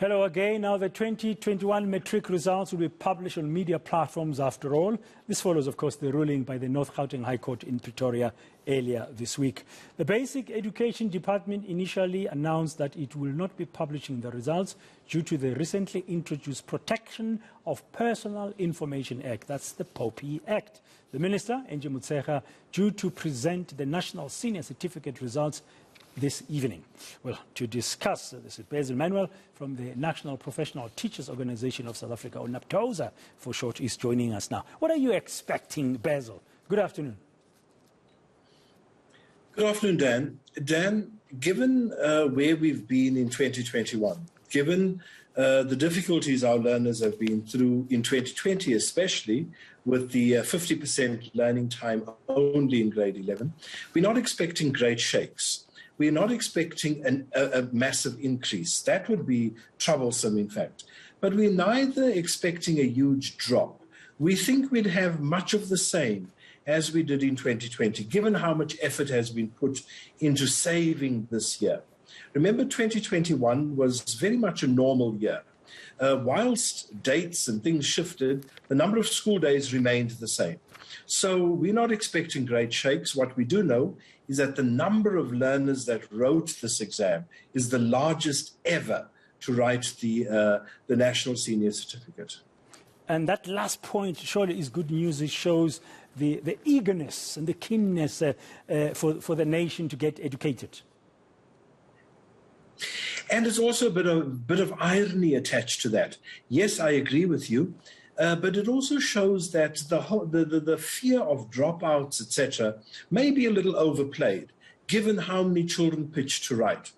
Hello again. Now, the 2021 Matric Results will be published on media platforms after all. This follows, of course, the ruling by the North Gauteng High Court in Pretoria earlier this week. The Basic Education Department initially announced that it will not be publishing the results due to the recently introduced Protection of Personal Information Act. That's the POPI Act. The Minister, eNCA Motshekga, due to present the National Senior Certificate results this evening. Well, to discuss this is Basil Manuel from the National Professional Teachers Organization of South Africa, or Naptosa for short, is joining us now. What are you expecting, Basil? Good afternoon. Good afternoon, Dan. Dan, given where we've been in 2021, given the difficulties our learners have been through in 2020, especially with the 50% learning time only in grade 11, we're not expecting great shakes. We're not expecting a massive increase. That would be troublesome, in fact. But we're neither expecting a huge drop. We think we'd have much of the same as we did in 2020, given how much effort has been put into saving this year. Remember, 2021 was very much a normal year. Whilst dates and things shifted, the number of school days remained the same. So we're not expecting great shakes. What we do know is that the number of learners that wrote this exam is the largest ever to write the National Senior Certificate. And that last point surely is good news. It shows the eagerness and the keenness for the nation to get educated. And there's also a bit of irony attached to that. Yes, I agree with you. But it also shows that the fear of dropouts, etc., may be a little overplayed, given how many children pitch to write.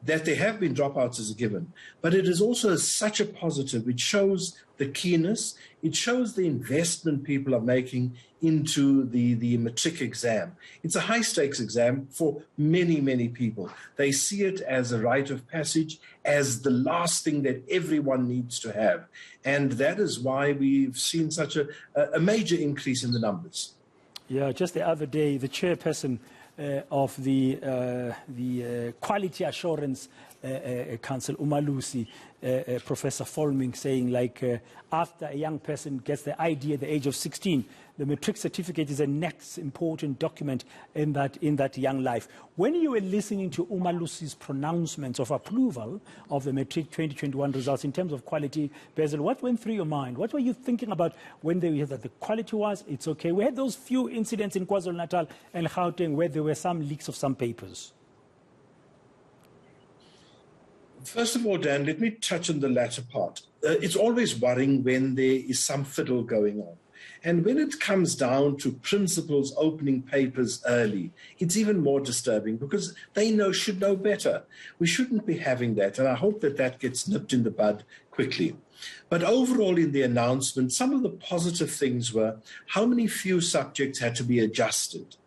That there have been dropouts is a given, but it is also such a positive. It shows the keenness. It shows the investment people are making into the matric exam. It's a high-stakes exam for many, many people. They see it as a rite of passage, as the last thing that everyone needs to have. And that is why we've seen such a major increase in the numbers. Yeah, just the other day, the chairperson of the Quality Assurance Council, Umalusi, Professor Folming, saying after a young person gets the ID at the age of 16, the matric certificate is the next important document in that young life. When you were listening to Umalusi's pronouncements of approval of the matric 2021 results in terms of quality, Basil, what went through your mind? What were you thinking about when they heard that the quality was, it's okay? We had those few incidents in KwaZulu-Natal and Gauteng where there were some leaks of some papers. First of all, Dan, let me touch on the latter part. It's always worrying when there is some fiddle going on. And when it comes down to principals opening papers early, it's even more disturbing because they should know better. We shouldn't be having that, and I hope that gets nipped in the bud quickly. But overall in the announcement, some of the positive things were how many few subjects had to be adjusted.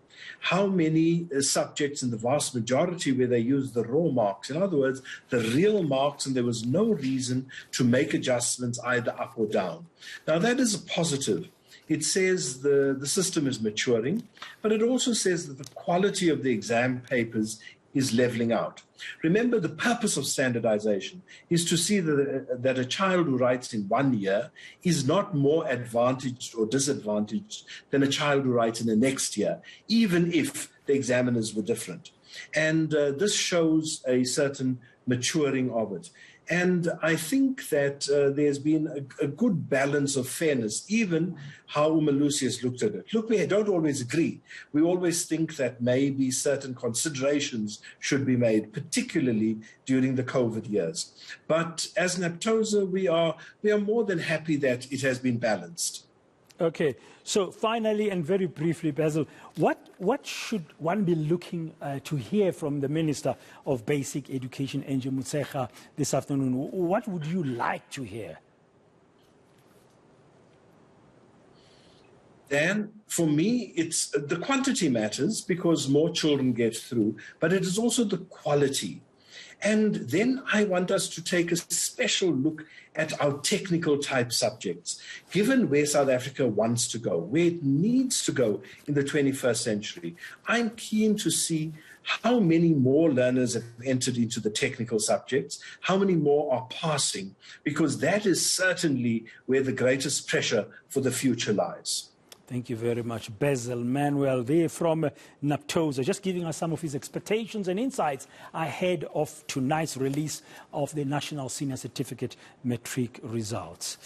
How many subjects in the vast majority where they used the raw marks, in other words, the real marks, and there was no reason to make adjustments either up or down. Now, that is a positive. It says the system is maturing, but it also says that the quality of the exam papers is leveling out. Remember, the purpose of standardization is to see that a child who writes in 1 year is not more advantaged or disadvantaged than a child who writes in the next year, even if the examiners were different. And this shows a certain maturing of it. And I think that there's been a good balance of fairness, even how Umalusi has looked at it. Look, we don't always agree. We always think that maybe certain considerations should be made, particularly during the COVID years. But as Naptosa, we are more than happy that it has been balanced. Okay, so finally and very briefly, Basil, what should one be looking to hear from the Minister of Basic Education, eNCA Motshekga, this afternoon? What would you like to hear? Dan, for me, it's the quantity matters because more children get through, but it is also the quality. And then I want us to take a special look at our technical type subjects, given where South Africa wants to go, where it needs to go in the 21st century. I'm keen to see how many more learners have entered into the technical subjects, how many more are passing, because that is certainly where the greatest pressure for the future lies. Thank you very much, Basil. Manuel there from Naptosa, just giving us some of his expectations and insights ahead of tonight's release of the National Senior Certificate Matric results.